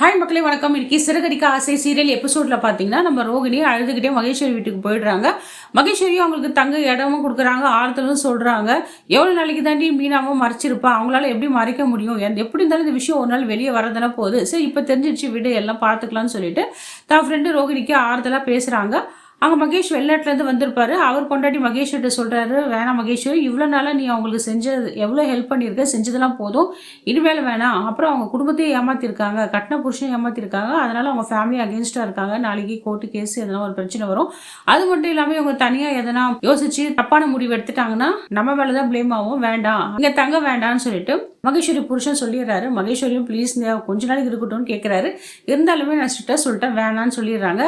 Hi மக்களே வணக்கம். இன்னைக்கு சிறகடிக்க ஆசை சீரியல் எபிசோட்ல பார்த்தீங்கன்னா நம்ம ரோகிணி அழுதுகிட்டே மகேஸ்வரி வீட்டுக்கு போயிடுறாங்க. மகேஸ்வரியும் அவங்களுக்கு தங்க இடமும் கொடுக்குறாங்க, ஆறுதலும் சொல்றாங்க. எவ்வளோ நாளைக்கு தாண்டி மீனாவும் மறைச்சிருப்பா, அவங்களால எப்படி மறைக்க முடியும், எப்படி இருந்தாலும் இந்த விஷயம் ஒரு நாள் வெளியே வரதானே போகுது, சரி இப்போ தெரிஞ்சிடுச்சு விடு எல்லாம் பார்த்துக்கலாம்னு சொல்லிட்டு தான் ஃப்ரெண்டு ரோகிணிக்கு ஆறுதலாக பேசுகிறாங்க. அங்கே மகேஷ் வெளிநாட்டிலேருந்து வந்திருப்பாரு. அவர் பொண்டாட்டி மகேஷ்கிட்ட சொல்கிறாரு, வேணாம் மகேஸ்வரி, இவ்வளோ நாளாக நீ அவங்களுக்கு செஞ்சது எவ்வளோ ஹெல்ப் பண்ணியிருக்க, செஞ்சதெல்லாம் போதும், இனிமேல் வேணாம். அப்புறம் அவங்க குடும்பத்தையும் ஏமாற்றிருக்காங்க, கட்டின புருஷனையும் ஏமாற்றிருக்காங்க, அதனால் அவங்க ஃபேமிலி அகேன்ஸ்டாக இருக்காங்க. நாளைக்கு கோர்ட்டு கேஸ் எதனா ஒரு பிரச்சனை வரும். அது மட்டும் இல்லாமல் இவங்க தனியாக எதனா யோசிச்சு தப்பான முடிவு எடுத்துட்டாங்கன்னா நம்ம மேலே தான் ப்ளேம் ஆகும். வேண்டாம், இங்கே தங்க வேண்டாம்னு சொல்லிட்டு மகேஸ்வரி புருஷன் சொல்லிடுறாரு. மகேஸ்வரியும் ப்ளீஸ் கொஞ்ச நாளைக்கு இருக்கட்டும்னு கேட்குறாரு. இருந்தாலுமே நான் ஸ்ட்ரிக்டாக சொல்லிட்டேன் வேணான்னு சொல்லிடுறாங்க.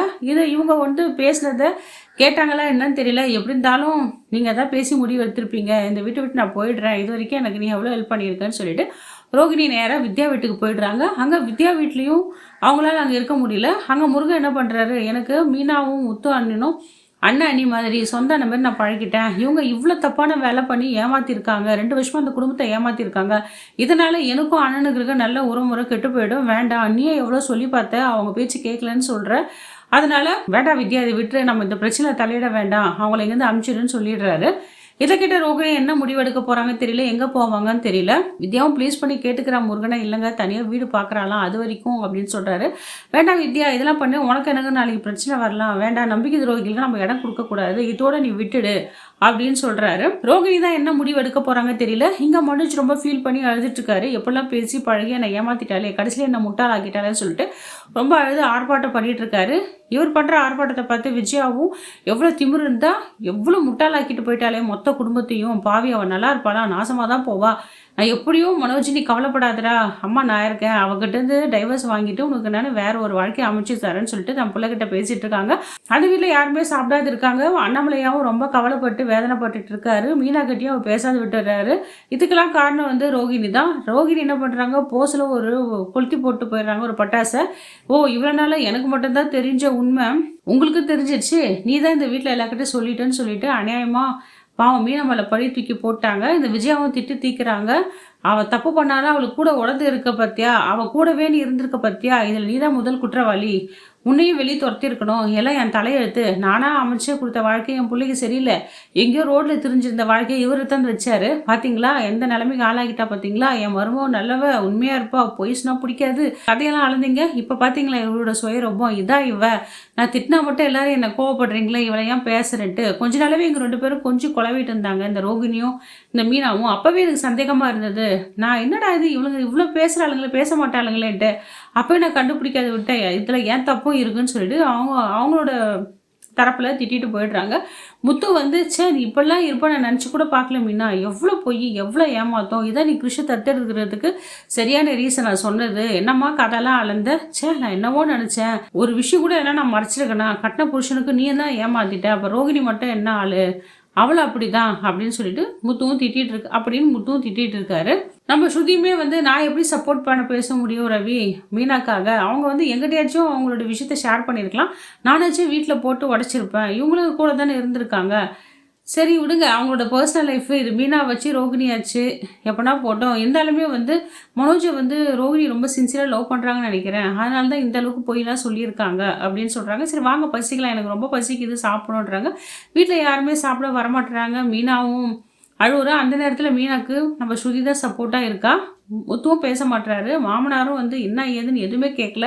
இவங்க பேசினதை கேட்டாங்களா என்னன்னு தெரியல. எப்படி இருந்தாலும் நீங்கள் தான் பேசி முடிவு எடுத்திருப்பீங்க, இந்த வீட்டை விட்டு நான் போயிடுறேன், இது வரைக்கும் எனக்கு நீ எவ்வளோ ஹெல்ப் பண்ணியிருக்கேன்னு சொல்லிட்டு ரோகிணி நேராக வித்யா வீட்டுக்கு போயிடுறாங்க. அங்கே வித்யா வீட்லேயும் அவங்களால அங்கே இருக்க முடியல. அங்கே முருகன் என்ன பண்ணுறாரு, எனக்கு மீனாவும் முத்து அண்ணனும் அண்ணன் அண்ணி மாதிரி சொந்த அண்ணன் மாதிரி நான் பழகிட்டேன், இவங்க இவ்வளோ தப்பான வேலை பண்ணி ஏமாத்திருக்காங்க, 2 வருஷமாக அந்த குடும்பத்தை ஏமாத்திருக்காங்க, இதனால் எனக்கும் அண்ணனுக்கு இருக்க நல்ல உறவுமுறை கெட்டு போயிடும், வேண்டாம், அண்ணியே எவ்வளோ சொல்லி பார்த்த அவங்க பேச்சு கேட்கலன்னு சொல்கிற, அதனால் வேண்டாம் வித்யா, இதை விட்டு நம்ம இந்த பிரச்சனை தலையிட வேண்டாம், அவங்கள இங்கேருந்து அனுப்பிச்சிடுன்னு சொல்லிடுறாரு. இதை கிட்ட ரோகிணி என்ன முடிவெடுக்க போகிறாங்கன்னு தெரியல, எங்கே போவாங்கன்னு தெரியல. வித்யாவும் ப்ளீஸ் பண்ணி கேட்டுக்கிறா முருகனை, இல்லைங்க தனியாக வீடு பார்க்குறாலாம் அது வரைக்கும் அப்படின்னு சொல்கிறாரு. வேண்டாம் வித்யா, இதெல்லாம் பண்ணி உனக்கு எனக்கு நாளைக்கு பிரச்சனை வரலாம், வேண்டாம், நம்பிக்கை துரோகிகளுக்கு நம்ம இடம் கொடுக்கக்கூடாது, இதோட நீ விட்டுடு அப்படின்னு சொல்கிறாரு. ரோகிணி தான் என்ன முடிவு எடுக்க போகிறாங்க தெரியல. இங்கே மனோஜ் ரொம்ப ஃபீல் பண்ணி அழுதுட்டு இருக்காரு. எப்பெல்லாம் பேசி பழகி என்னை ஏமாத்திட்டாலே, கடைசியில் என்ன முட்டாள் ஆக்கிட்டாலேன்னு சொல்லிட்டு ரொம்ப அழுது ஆர்ப்பாட்டம் பண்ணிட்டு இருக்காரு. இவர் பண்ணுற ஆர்ப்பாட்டத்தை பார்த்து விஜயாவும் எவ்வளோ திமிரு இருந்தால் எவ்வளோ முட்டாளாக்கிட்டு போயிட்டாலே மொத்த குடும்பத்தையும், பாவி அவன் நல்லா இருப்பாளா, நாசமாக தான் போவா, நான் எப்படியும் மனோஜ் நீ கவலைப்படாதடா, அம்மா நான் இருக்கேன், அவகிட்டேருந்து டைவர்ஸ் வாங்கிட்டு உனக்கு நான் வேற ஒரு வாழ்க்கையை அமைச்சு தரேன்னு சொல்லிட்டு நம்ம பிள்ளைகிட்ட பேசிட்டு இருக்காங்க. அந்த வீட்டில் யாருமே சாப்பிடாது இருக்காங்க. அண்ணாமலையாவும் ரொம்ப கவலைப்பட்டு வேதனைப்பட்டு இருக்காரு. மீனா கட்டியும் அவர் பேசாது விட்டுறாரு. இதுக்கெல்லாம் காரணம் ரோகிணி தான். ரோகிணி என்ன பண்ணுறாங்க, போஸில் ஒரு கொளுத்தி போட்டு போயிடுறாங்க ஒரு பட்டாசை. ஓ இவ்வளோ நாள் எனக்கு மட்டும்தான் தெரிஞ்ச உண்மை உங்களுக்கு தெரிஞ்சிடுச்சு, நீ தான் இந்த வீட்டில் எல்லாக்கிட்டையும் சொல்லிட்டேன்னு சொல்லிட்டு அநியாயமாக பாவம் மீனா மேலே பழி தூக்கி போட்டாங்க. இந்த விஜயாவும் திட்டு தீக்கிறாங்க. அவள் தப்பு பண்ணாலும் அவளுக்கு கூட உடந்து இருக்க பத்தியா, அவள் கூடவே நீ இருந்திருக்க பத்தியா, இதில் நீ தான் முதல் குற்றவாளி, உன்னையும் வெளியே துரத்திருக்கணும், எல்லாம் என் தலையெழுத்து, நானாக அமைச்சே கொடுத்த வாழ்க்கை என் பிள்ளைக்கு சரியில்லை, எங்கேயோ ரோட்டில் திரிஞ்சிருந்த வாழ்க்கையை இவர் தான் வச்சாரு, பார்த்தீங்களா எந்த நிலைமைக்கு ஆளாகிட்டா, பார்த்தீங்களா என் மருமகம் நல்லவ உண்மையாக இருப்பா, பொய்ஸ்னா பிடிக்காது, கதையெல்லாம் அளந்தீங்க, இப்போ பார்த்தீங்களா இவரோட சுயரூபம் இதான் இவ, நான் திட்டினா மட்டும் எல்லாரும் என்னை கோவப்படுறீங்களே, இவளை ஏன் பேசுறேன்ட்டு கொஞ்ச நாளாவே எங்கள் 2 பேரும் கொஞ்சம் குழவிட்டு இருந்தாங்க, இந்த ரோகிணியும் இந்த மீனாவும். அப்போவே எனக்கு சந்தேகமாக இருந்தது, நான் என்னடா இது இவளுங்க இவ்வளோ பேசுகிறாளுங்களே பேச மாட்டாளுங்களேன்ட்டு, அப்போ நான் கண்டுபிடிக்காத விட்டேன், இதில் ஏன் தப்பும் இருக்குன்னு சொல்லிட்டு அவங்களோட தரப்பில் திட்டிட்டு போயிடுறாங்க. முத்து சரி இப்படிலாம் இருப்பா நான் நினச்சி கூட பார்க்கல மீனா, எவ்வளோ பொய் எவ்வளோ ஏமாத்தோம், இதான் நீ கிருஷ்ண தத்தெடுக்கிறதுக்கு சரியான ரீசன் நான் சொன்னது, என்னம்மா கதைலாம் அளந்த, நான் என்னவோ நினச்சேன், ஒரு விஷயம் கூட என்ன நான் மறைச்சிருக்கேனா, கட்டின புருஷனுக்கு நீ தான் ஏமாத்திட்ட, அப்போ ரோகிணி மட்டும் என்ன ஆளு, அவளை அப்படிதான் அப்படின்னு சொல்லிட்டு முத்துவும் திட்டிட்டு இருக்கு அப்படின்னு முத்துவும் திட்டிட்டு இருக்காரு. நம்ம ஸ்ருதியுமே நான் எப்படி சப்போர்ட் பண்ண பேச முடியும் ரவி மீனாக்காக, அவங்க எங்கிட்டயாச்சும் அவங்களோட விஷயத்த ஷேர் பண்ணியிருக்கலாம், நானாச்சும் வீட்டில் போட்டு உடச்சிருப்பேன், இவங்களும் கூட தானே இருந்திருக்காங்க, சரி விடுங்க அவங்களோட பர்சனல் லைஃப், இது மீனா வச்சு ரோகிணியாச்சு எப்போனா போட்டோம், இருந்தாலுமே மனோஜை ரோகிணி ரொம்ப சின்சியராக லவ் பண்ணுறாங்கன்னு நினைக்கிறேன், அதனால தான் இந்த அளவுக்கு போயெல்லாம் சொல்லியிருக்காங்க அப்படின்னு சொல்கிறாங்க. சரி வாங்க பசிக்கலாம், எனக்கு ரொம்ப பசிக்குது சாப்பிடணுன்றாங்க. வீட்டில் யாருமே சாப்பிட வரமாட்டுறாங்க. மீனாவும் அழுவுறா. அந்த நேரத்தில் மீனாக்கு நம்ம ஸ்ருதி தான் சப்போர்ட்டாக இருக்கா. முத்துவும் பேச மாட்டுறாரு. மாமனாரும் என்ன ஏதுன்னு எதுவுமே கேட்கல.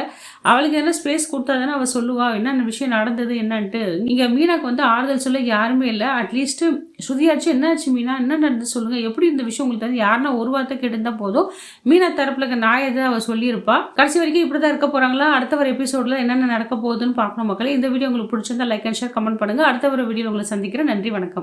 அவளுக்கு என்ன ஸ்பேஸ் கொடுத்தா தானே அவள் சொல்லுவா என்னென்ன விஷயம் நடந்தது என்னன்ட்டு. இங்கே மீனாக்கு ஆறுதல் சொல்ல யாருமே இல்லை. அட்லீஸ்ட்டு ஸ்ருதியாச்சு என்னாச்சு மீனா, என்ன நடந்து சொல்லுங்கள், எப்படி இந்த விஷயம் உங்களுக்கு யாருன்னா ஒரு வார்த்தை கேட்டுருந்தா போதும், மீனா தரப்பில் நான் எதை அவள் சொல்லியிருப்பா. கடைசி வரைக்கும் இப்படி தான் இருக்க போகிறாங்களா, அடுத்த ஒரு எபிசோடில் என்னென்ன நடக்க போகுதுன்னு பார்க்கணும் மக்களே. இந்த வீடியோ உங்களுக்கு பிடிச்சிருந்தா லைக் அண்ட் ஷேர் கமெண்ட் பண்ணுங்கள். அடுத்த ஒரு வீடியோ உங்களை சந்திக்கிறேன். நன்றி, வணக்கம்.